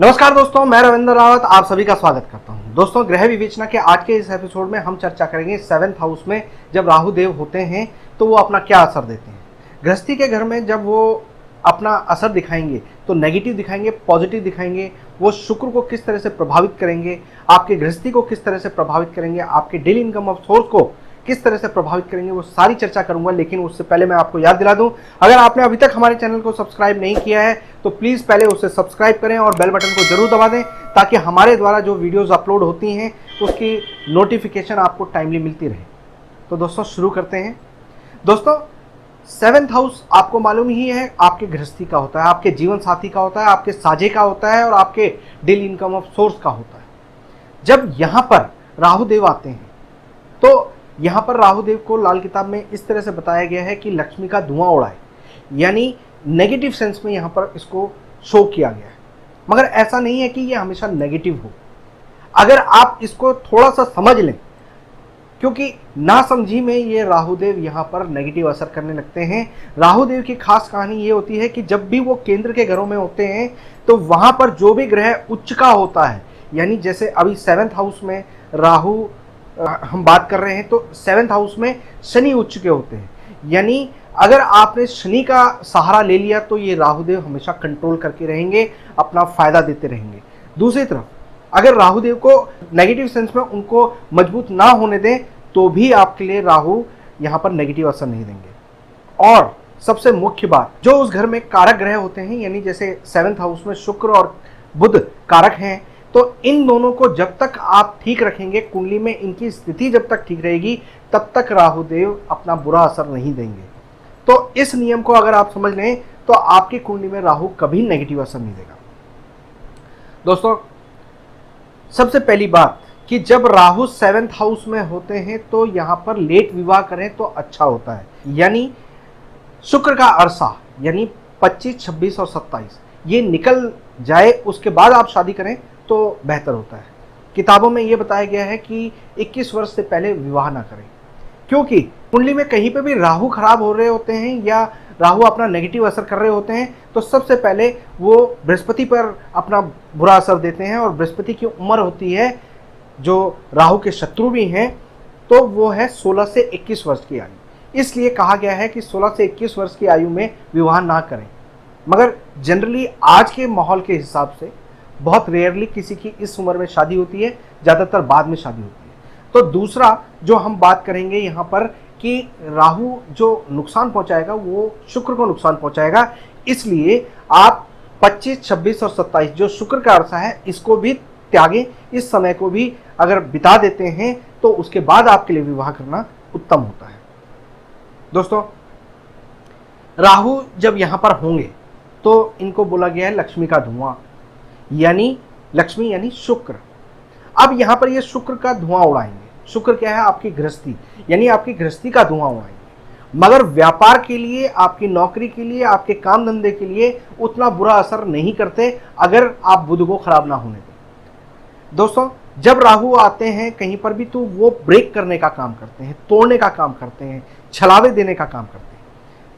नमस्कार दोस्तों, मैं रविंद्र रावत आप सभी का स्वागत करता हूं। दोस्तों, ग्रह विवेचना के आज के इस एपिसोड में हम चर्चा करेंगे 7th हाउस में जब राहु देव होते हैं तो वो अपना क्या असर देते हैं। गृहस्थी के घर में जब वो अपना असर दिखाएंगे तो नेगेटिव दिखाएंगे, पॉजिटिव दिखाएंगे, वो शुक्र को किस तरह से प्रभावित करेंगे, आपके गृहस्थी को किस तरह से प्रभावित करेंगे, आपके डेली इनकम ऑफ सोर्स को किस तरह से प्रभावित करेंगे, वो सारी चर्चा करूंगा। लेकिन उससे पहले मैं आपको याद दिला दूं, अगर आपने अभी तक हमारे चैनल को सब्सक्राइब नहीं किया है तो प्लीज़ पहले उसे सब्सक्राइब करें और बेल बटन को जरूर दबा दें ताकि हमारे द्वारा जो वीडियोस अपलोड होती हैं उसकी नोटिफिकेशन आपको टाइमली मिलती रहे। तो दोस्तों शुरू करते हैं। दोस्तों, 7th हाउस आपको मालूम ही है आपके गृहस्थी का होता है, आपके जीवन साथी का होता है, आपके साझे का होता है और आपके डेली इनकम ऑफ सोर्स का होता है। जब यहाँ पर राहु देव आते हैं तो यहाँ पर राहु देव को लाल किताब में इस तरह से बताया गया है कि लक्ष्मी का धुआं उड़ाए, यानी नेगेटिव सेंस में यहाँ पर इसको शो किया गया है। मगर ऐसा नहीं है कि ये हमेशा नेगेटिव हो। अगर आप इसको थोड़ा सा समझ लें, क्योंकि नासमझी में ये राहुदेव यहाँ पर नेगेटिव असर करने लगते हैं। राहुदेव की खास कहानी ये होती है कि जब भी वो केंद्र के घरों में होते हैं तो वहाँ पर जो भी ग्रह उच्च का होता है, यानी जैसे अभी 7th हाउस में राहु हम बात कर रहे हैं तो 7th हाउस में शनि उच्च के होते हैं, यानी अगर आपने शनि का सहारा ले लिया तो ये राहुदेव हमेशा कंट्रोल करके रहेंगे, अपना फायदा देते रहेंगे। दूसरी तरफ अगर राहुदेव को नेगेटिव सेंस में उनको मजबूत ना होने दें तो भी आपके लिए राहु यहाँ पर नेगेटिव असर नहीं देंगे। और सबसे मुख्य बात, जो उस घर में कारक ग्रह होते हैं, यानी जैसे 7th हाउस में शुक्र और बुध कारक हैं, तो इन दोनों को जब तक आप ठीक रखेंगे, कुंडली में इनकी स्थिति जब तक ठीक रहेगी तब तक राहुदेव अपना बुरा असर नहीं देंगे। तो इस नियम को अगर आप समझ लें तो आपकी कुंडली में राहु कभी नेगेटिव असर नहीं देगा। दोस्तों, सबसे पहली बात कि जब राहु 7th हाउस में होते हैं तो यहां पर लेट विवाह करें तो अच्छा होता है, यानी शुक्र का अरसा यानी 25, 26 और 27 ये निकल जाए, उसके बाद आप शादी करें तो बेहतर होता है। किताबों में यह बताया गया है कि 21 वर्ष से पहले विवाह ना करें, क्योंकि कुंडली में कहीं पे भी राहु खराब हो रहे होते हैं या राहु अपना नेगेटिव असर कर रहे होते हैं तो सबसे पहले वो बृहस्पति पर अपना बुरा असर देते हैं। और बृहस्पति की उम्र होती है, जो राहु के शत्रु भी हैं, तो वो है 16 से 21 वर्ष की आयु। इसलिए कहा गया है कि 16 से 21 वर्ष की आयु में विवाह ना करें। मगर जनरली आज के माहौल के हिसाब से बहुत रेयरली किसी की इस उम्र में शादी होती है, ज़्यादातर बाद में शादी होती है। तो दूसरा जो हम बात करेंगे यहाँ पर कि राहु जो नुकसान पहुंचाएगा वो शुक्र को नुकसान पहुंचाएगा, इसलिए आप 25, 26 और 27 जो शुक्र का अरसा है इसको भी त्यागें। इस समय को भी अगर बिता देते हैं तो उसके बाद आपके लिए विवाह करना उत्तम होता है। दोस्तों, राहु जब यहाँ पर होंगे तो इनको बोला गया है लक्ष्मी का धुआं, यानी लक्ष्मी यानी शुक्र। अब यहाँ पर ये शुक्र का धुआं उड़ाएंगे। शुक्र क्या है? आपकी गृहस्थी, यानी आपकी गृहस्थी का धुआं उड़ाएंगे। मगर व्यापार के लिए, आपकी नौकरी के लिए, आपके काम धंधे के लिए उतना बुरा असर नहीं करते अगर आप बुध को खराब ना होने दें। दोस्तों, जब राहु आते हैं कहीं पर भी तो वो ब्रेक करने का काम करते हैं, तोड़ने का काम करते हैं, छलावे देने का काम करते हैं।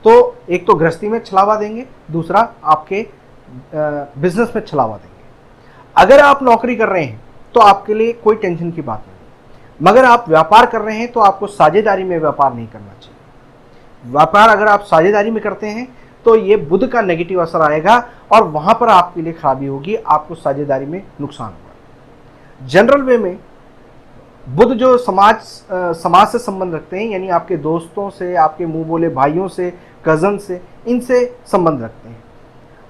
तो एक तो गृहस्थी में छलावा देंगे, दूसरा आपके बिजनेस में छलावा देंगे। अगर आप नौकरी कर रहे हैं तो आपके लिए कोई टेंशन की बात नहीं, मगर आप व्यापार कर रहे हैं तो आपको साझेदारी में व्यापार नहीं करना चाहिए। व्यापार अगर आप साझेदारी में करते हैं तो ये बुध का नेगेटिव असर आएगा और वहां पर आपके लिए खराबी होगी, आपको साझेदारी में नुकसान होगा। जनरल वे में बुध जो समाज से संबंध रखते हैं, यानी आपके दोस्तों से, आपके मुंह बोले भाइयों से, कजन से, इनसे संबंध रखते हैं।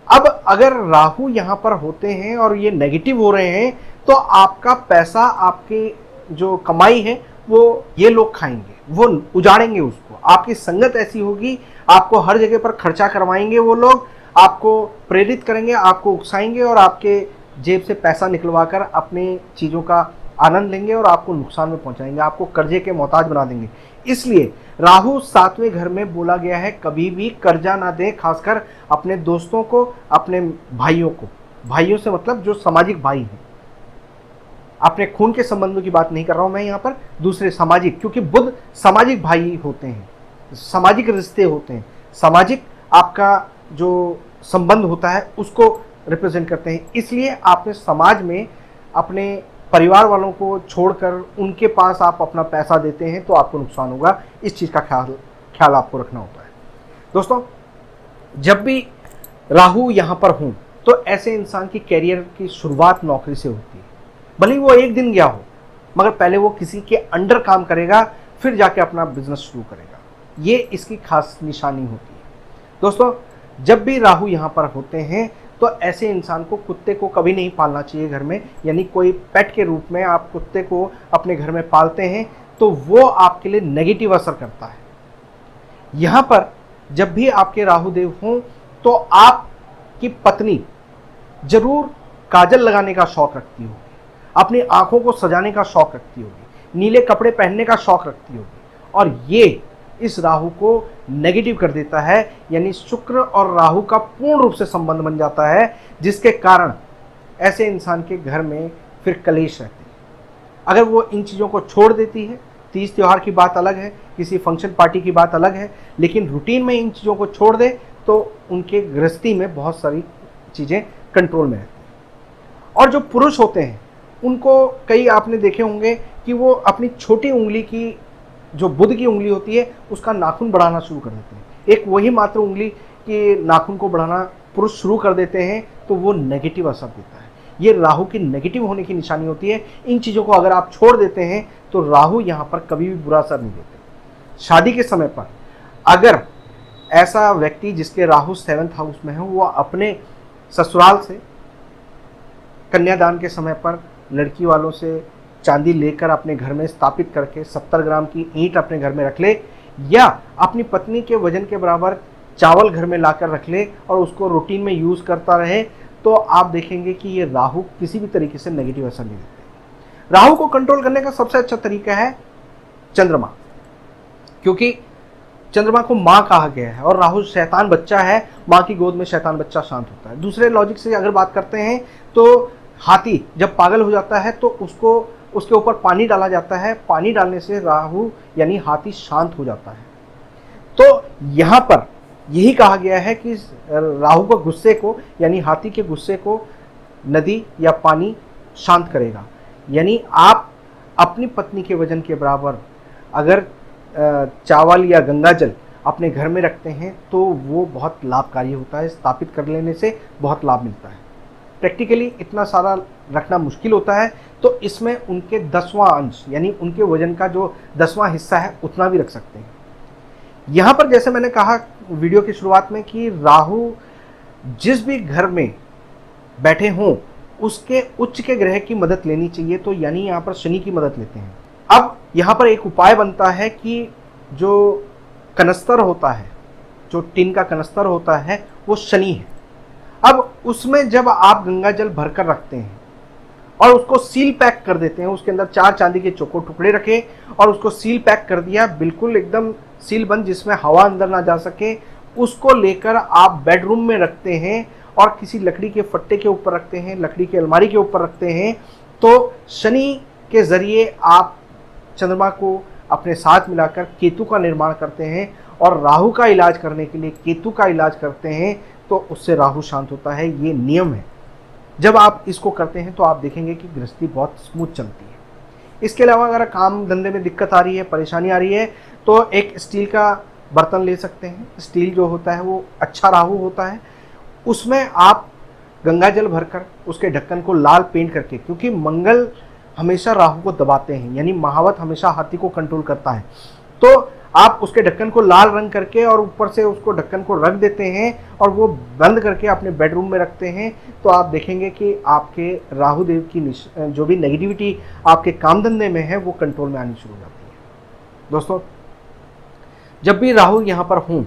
अब अगर राहु यहाँ पर होते हैं और ये नेगेटिव हो रहे हैं तो आपका पैसा, आपकी जो कमाई है वो ये लोग खाएंगे, वो उजाड़ेंगे उसको। आपकी संगत ऐसी होगी, आपको हर जगह पर खर्चा करवाएंगे, वो लोग आपको प्रेरित करेंगे, आपको उकसाएंगे और आपके जेब से पैसा निकलवा कर अपनी चीज़ों का आनंद लेंगे और आपको नुकसान में पहुंचाएंगे, आपको कर्जे के मोहताज बना देंगे। इसलिए राहु 7वें घर में बोला गया है कभी भी कर्जा ना दें, खासकर अपने दोस्तों को, अपने भाइयों को। भाइयों से मतलब जो सामाजिक भाई हैं, अपने खून के संबंधों की बात नहीं कर रहा हूं मैं यहाँ पर, दूसरे सामाजिक, क्योंकि बुध सामाजिक भाई होते हैं, सामाजिक रिश्ते होते हैं, सामाजिक आपका जो संबंध होता है उसको रिप्रेजेंट करते हैं। इसलिए आपने समाज में अपने परिवार वालों को छोड़कर उनके पास आप अपना पैसा देते हैं तो आपको नुकसान होगा। इस चीज़ का ख्याल आपको रखना होता है। दोस्तों, जब भी राहु यहाँ पर हों तो ऐसे इंसान की कैरियर की शुरुआत नौकरी से होती है। भले ही वो एक दिन गया हो, मगर पहले वो किसी के अंडर काम करेगा, फिर जाके अपना बिजनेस शुरू करेगा। ये इसकी खास निशानी होती है। दोस्तों, जब भी राहु यहाँ पर होते हैं तो ऐसे इंसान को कुत्ते को कभी नहीं पालना चाहिए घर में, यानी कोई पेट के रूप में आप कुत्ते को अपने घर में पालते हैं तो वो आपके लिए नेगेटिव असर करता है। यहाँ पर जब भी आपके राहु देव हों तो आपकी पत्नी जरूर काजल लगाने का शौक रखती होगी, अपनी आंखों को सजाने का शौक रखती होगी, नीले कपड़े पहनने का शौक रखती होगी, और ये इस राहु को नेगेटिव कर देता है। यानी शुक्र और राहु का पूर्ण रूप से संबंध बन जाता है, जिसके कारण ऐसे इंसान के घर में फिर कलेश रहते हैं। अगर वो इन चीज़ों को छोड़ देती है, तीज त्यौहार की बात अलग है, किसी फंक्शन पार्टी की बात अलग है, लेकिन रूटीन में इन चीज़ों को छोड़ दे तो उनके गृहस्थी में बहुत सारी चीज़ें कंट्रोल में रहती हैं। और जो पुरुष होते हैं उनको कई आपने देखे होंगे कि वो अपनी छोटी उंगली की, जो बुध की उंगली होती है, उसका नाखून बढ़ाना शुरू कर देते हैं। एक वही मात्र उंगली के नाखून को बढ़ाना पुरुष शुरू कर देते हैं तो वो नेगेटिव असर देता है। ये राहु की नेगेटिव होने की निशानी होती है। इन चीज़ों को अगर आप छोड़ देते हैं तो राहु यहाँ पर कभी भी बुरा असर नहीं देते। शादी के समय पर अगर ऐसा व्यक्ति जिसके राहु 7th हाउस में है, वो अपने ससुराल से कन्यादान के समय पर लड़की वालों से चांदी लेकर अपने घर में स्थापित करके 70 ग्राम की ईंट अपने घर में रख ले, या अपनी पत्नी के वजन के बराबर चावल घर में लाकर रख ले और उसको रूटीन में यूज़ करता रहे, तो आप देखेंगे कि ये राहु किसी भी तरीके से नेगेटिव असर नहीं देते। राहु को कंट्रोल करने का सबसे अच्छा तरीका है चंद्रमा, क्योंकि चंद्रमा को माँ कहा गया है और राहु शैतान बच्चा है। माँ की गोद में शैतान बच्चा शांत होता है। दूसरे लॉजिक से अगर बात करते हैं तो हाथी जब पागल हो जाता है तो उसके ऊपर पानी डाला जाता है। पानी डालने से राहु यानी हाथी शांत हो जाता है। तो यहाँ पर यही कहा गया है कि राहु के गुस्से को, यानी हाथी के गुस्से को नदी या पानी शांत करेगा। यानी आप अपनी पत्नी के वजन के बराबर अगर चावल या गंगा जल अपने घर में रखते हैं तो वो बहुत लाभकारी होता है। स्थापित कर लेने से बहुत लाभ मिलता है। प्रैक्टिकली इतना सारा रखना मुश्किल होता है, तो इसमें उनके 10वां अंश यानी उनके वजन का जो 10वां हिस्सा है उतना भी रख सकते हैं। यहाँ पर जैसे मैंने कहा वीडियो की शुरुआत में कि राहु जिस भी घर में बैठे हों उसके उच्च के ग्रह की मदद लेनी चाहिए, तो यानी यहाँ पर शनि की मदद लेते हैं। अब यहाँ पर एक उपाय बनता है कि जो कनस्तर होता है, जो टिन का कनस्तर होता है, वो शनि है। अब उसमें जब आप गंगा जल भरकर रखते हैं और उसको सील पैक कर देते हैं, उसके अंदर 4 चांदी के चौकोर टुकड़े रखे और उसको सील पैक कर दिया, बिल्कुल एकदम सील बंद, जिसमें हवा अंदर ना जा सके, उसको लेकर आप बेडरूम में रखते हैं और किसी लकड़ी के फट्टे के ऊपर रखते हैं, लकड़ी की अलमारी के ऊपर रखते हैं, तो शनि के जरिए आप चंद्रमा को अपने साथ मिलाकर केतु का निर्माण करते हैं और राहु का इलाज करने के लिए केतु का इलाज करते हैं, तो उससे राहु शांत होता है। ये नियम है। जब आप इसको करते हैं तो आप देखेंगे कि गृहस्थी बहुत स्मूथ चलती है। इसके अलावा अगर काम धंधे में दिक्कत आ रही है, परेशानी आ रही है, तो एक स्टील का बर्तन ले सकते हैं। स्टील जो होता है वो अच्छा राहु होता है। उसमें आप गंगा जल भरकर उसके ढक्कन को लाल पेंट करके, क्योंकि मंगल हमेशा राहु को दबाते हैं, यानी महावत हमेशा हाथी को कंट्रोल करता है, तो आप उसके ढक्कन को लाल रंग करके और ऊपर से उसको ढक्कन को रख देते हैं और वो बंद करके अपने बेडरूम में रखते हैं, तो आप देखेंगे कि आपके राहु देव की जो भी नेगेटिविटी आपके काम धंधे में है वो कंट्रोल में आनी शुरू हो जाती है। दोस्तों, जब भी राहु यहाँ पर हों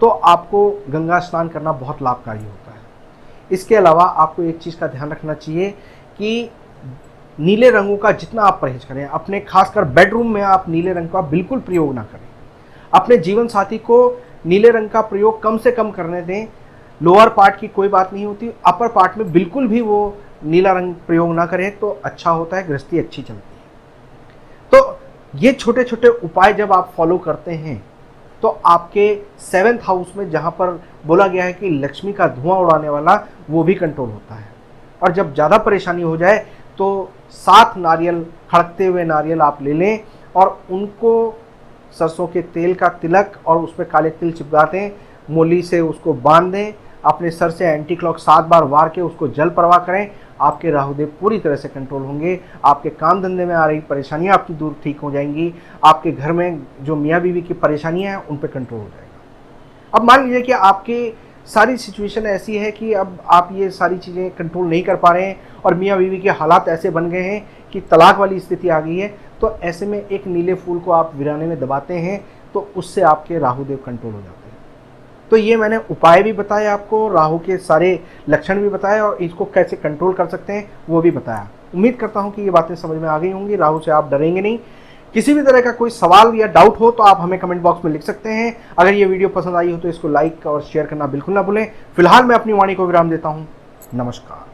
तो आपको गंगा स्नान करना बहुत लाभकारी होता है। इसके अलावा आपको एक चीज़ का ध्यान रखना चाहिए कि नीले रंगों का जितना आप परहेज करें, अपने खासकर बेडरूम में आप नीले रंग का बिल्कुल प्रयोग ना करें। अपने जीवन साथी को नीले रंग का प्रयोग कम से कम करने दें। लोअर पार्ट की कोई बात नहीं होती, अपर पार्ट में बिल्कुल भी वो नीला रंग प्रयोग ना करें तो अच्छा होता है, गृहस्थी अच्छी चलती है। तो ये छोटे छोटे उपाय जब आप फॉलो करते हैं तो आपके 7th हाउस में जहाँ पर बोला गया है कि लक्ष्मी का धुआं उड़ाने वाला, वो भी कंट्रोल होता है। और जब ज़्यादा परेशानी हो जाए तो 7 नारियल, खड़कते हुए नारियल आप ले लें और उनको सरसों के तेल का तिलक और उस पर काले तिल चिपका दें, मोली से उसको बांध दें, अपने सर से एंटी क्लॉक 7 बार वार के उसको जल प्रवाह करें। आपके राहुदेव पूरी तरह से कंट्रोल होंगे। आपके काम धंधे में आ रही परेशानियां आपकी दूर ठीक हो जाएंगी। आपके घर में जो मियाँ बीवी की परेशानियां हैं उन पर कंट्रोल हो जाएगा। अब मान लीजिए कि आपकी सारी सिचुएशन ऐसी है कि अब आप ये सारी चीज़ें कंट्रोल नहीं कर पा रहे हैं और मियाँ बीवी के हालात ऐसे बन गए हैं कि तलाक वाली स्थिति आ गई है, तो ऐसे में एक नीले फूल को आप वीराने में दबाते हैं तो उससे आपके राहुदेव कंट्रोल हो जाते हैं। तो ये मैंने उपाय भी बताए आपको, राहु के सारे लक्षण भी बताए और इसको कैसे कंट्रोल कर सकते हैं वो भी बताया। उम्मीद करता हूँ कि ये बातें समझ में आ गई होंगी। राहु से आप डरेंगे नहीं। किसी भी तरह का कोई सवाल या डाउट हो तो आप हमें कमेंट बॉक्स में लिख सकते हैं। अगर ये वीडियो पसंद आई हो तो इसको लाइक और शेयर करना बिल्कुल ना भूलें। फिलहाल मैं अपनी वाणी को विराम देता हूँ। नमस्कार।